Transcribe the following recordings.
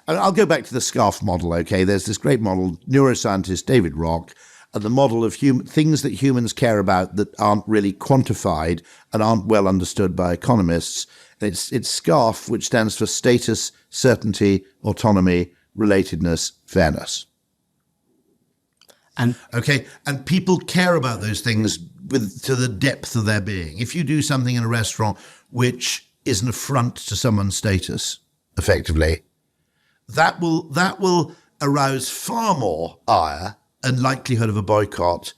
And I'll go back to the scarf model, okay? There's this great model, neuroscientist David Rock, and the model of things that humans care about that aren't really quantified and aren't well understood by economists. It's SCARF, which stands for status, certainty, autonomy, relatedness, fairness. And people care about those things to the depth of their being. If you do something in a restaurant which is an affront to someone's status, effectively, that will arouse far more ire and likelihood of a boycott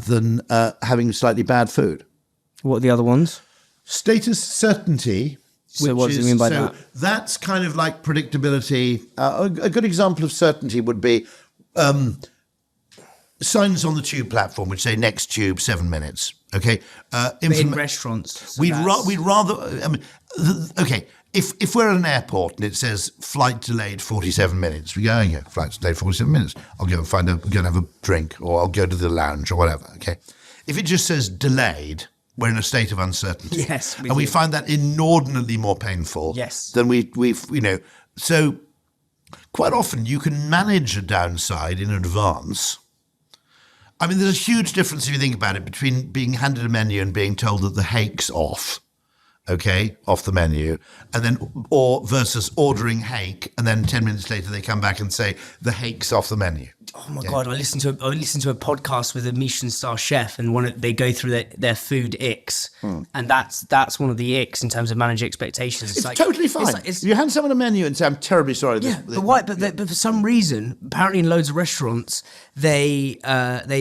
than having slightly bad food. What are the other ones? Status certainty. So what do you mean by that? That's kind of like predictability. A good example of certainty would be signs on the tube platform which say next tube 7 minutes. Okay, in restaurants, so we'd rather. I mean, if we're at an airport and it says flight delayed 47 minutes, we go, yeah, flight delayed 47 minutes. I'll go and have a drink, or I'll go to the lounge or whatever. Okay, if it just says delayed, we're in a state of uncertainty. Yes, we find that inordinately more painful. Yes, than we've So quite often you can manage a downside in advance. I mean, there's a huge difference if you think about it between being handed a menu and being told that the Hake's off, off the menu, and then versus ordering Hake, and then 10 minutes later they come back and say the Hake's off the menu. Oh my God! I listened to a podcast with a Michelin star chef, and they go through their food icks, and that's one of the icks in terms of managing expectations. It's like, totally fine. You hand someone a menu and say, "I'm terribly sorry." But for some reason, apparently in loads of restaurants, they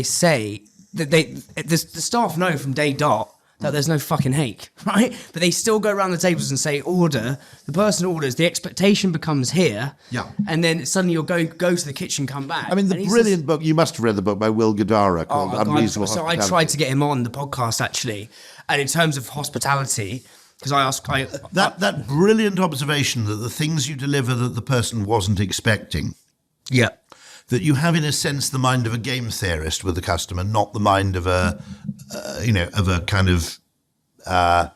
say that the staff know from day dot that there's no fucking Hake, right? But they still go around the tables and say, order. The person orders, the expectation becomes here. Yeah. And then suddenly you'll go to the kitchen, come back. I mean, the brilliant book, you must have read the book by Will Gadara called Unreasonable Hospitality. So I tried to get him on the podcast, actually. And in terms of hospitality, because I asked... That brilliant observation that the things you deliver that the person wasn't expecting... Yeah. That you have, in a sense, the mind of a game theorist with the customer, not the mind of a kind of a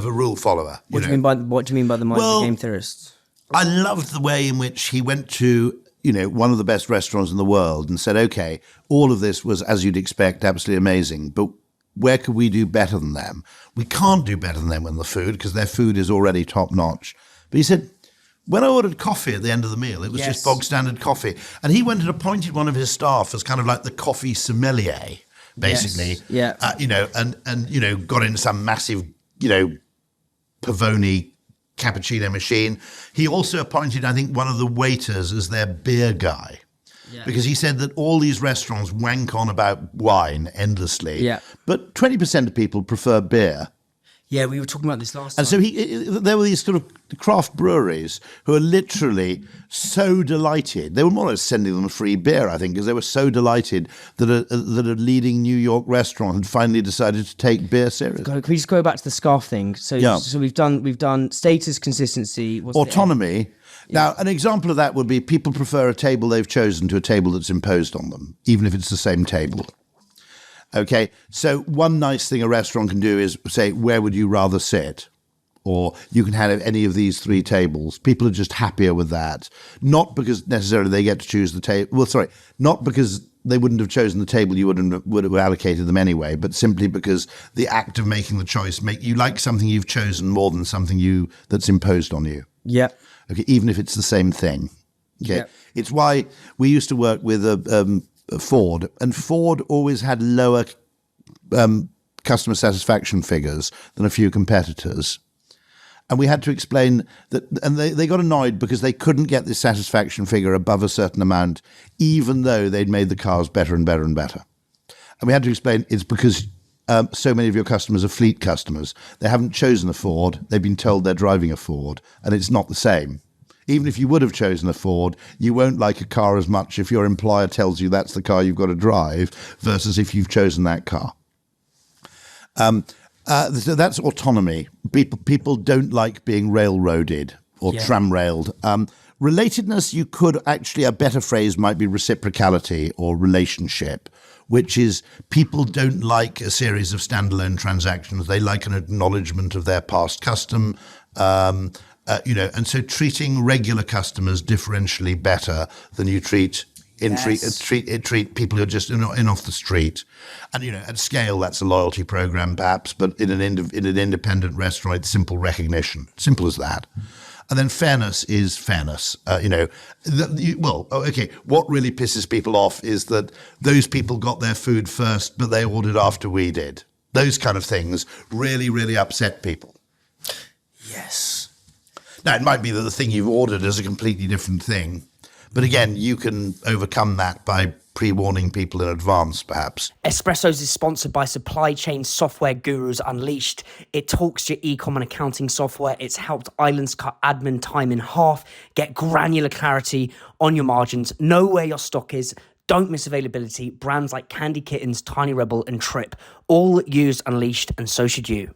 rule follower. What do you mean by the mind of a game theorist? I loved the way in which he went to, one of the best restaurants in the world and said, okay, all of this was, as you'd expect, absolutely amazing, but where could we do better than them? We can't do better than them in the food because their food is already top notch. But he said, when I ordered coffee at the end of the meal, it was just bog standard coffee. And he went and appointed one of his staff as kind of like the coffee sommelier, basically. Yes. Yeah. And got in some massive, Pavoni cappuccino machine. He also appointed, I think, one of the waiters as their beer guy. Yeah. Because he said that all these restaurants wank on about wine endlessly. Yeah. But 20% of people prefer beer. Yeah, we were talking about this last time. And so there were these sort of craft breweries who are literally so delighted. They were more or less sending them a free beer, I think, because they were so delighted that a leading New York restaurant had finally decided to take beer seriously. Can we just go back to the scarf thing? So we've done status, consistency, autonomy. Now, an example of that would be people prefer a table they've chosen to a table that's imposed on them, even if it's the same table. Okay, so one nice thing a restaurant can do is say, where would you rather sit? Or you can have any of these 3 tables. People are just happier with that. Not because necessarily they get to choose the table. Well, sorry, not because they wouldn't have chosen the table you would have allocated them anyway, but simply because the act of making the choice you like something you've chosen more than something that's imposed on you. Yeah. Okay, even if it's the same thing. Okay, It's why we used to work with Ford, and Ford always had lower customer satisfaction figures than a few competitors. And we had to explain that, and they got annoyed because they couldn't get this satisfaction figure above a certain amount, even though they'd made the cars better and better and better. And we had to explain it's because so many of your customers are fleet customers. They haven't chosen a Ford. They've been told they're driving a Ford, and it's not the same. Even if you would have chosen a Ford, you won't like a car as much if your employer tells you that's the car you've got to drive versus if you've chosen that car. So that's autonomy. People don't like being railroaded or tram-railed. Relatedness, you could actually, a better phrase might be reciprocality or relationship, which is people don't like a series of standalone transactions. They like an acknowledgement of their past custom, And so treating regular customers differentially better than you treat people who are just in off the street, and at scale that's a loyalty program perhaps, but in an independent restaurant, it's simple recognition, simple as that. And then fairness is fairness. What really pisses people off is that those people got their food first, but they ordered after we did. Those kind of things really, really upset people. Yes. Now, it might be that the thing you've ordered is a completely different thing. But again, you can overcome that by pre-warning people in advance, perhaps. Espressos is sponsored by supply chain software gurus Unleashed. It talks to your e-com and accounting software. It's helped islands cut admin time in half, get granular clarity on your margins, know where your stock is, don't miss availability. Brands like Candy Kittens, Tiny Rebel and Trip all use Unleashed, and so should you.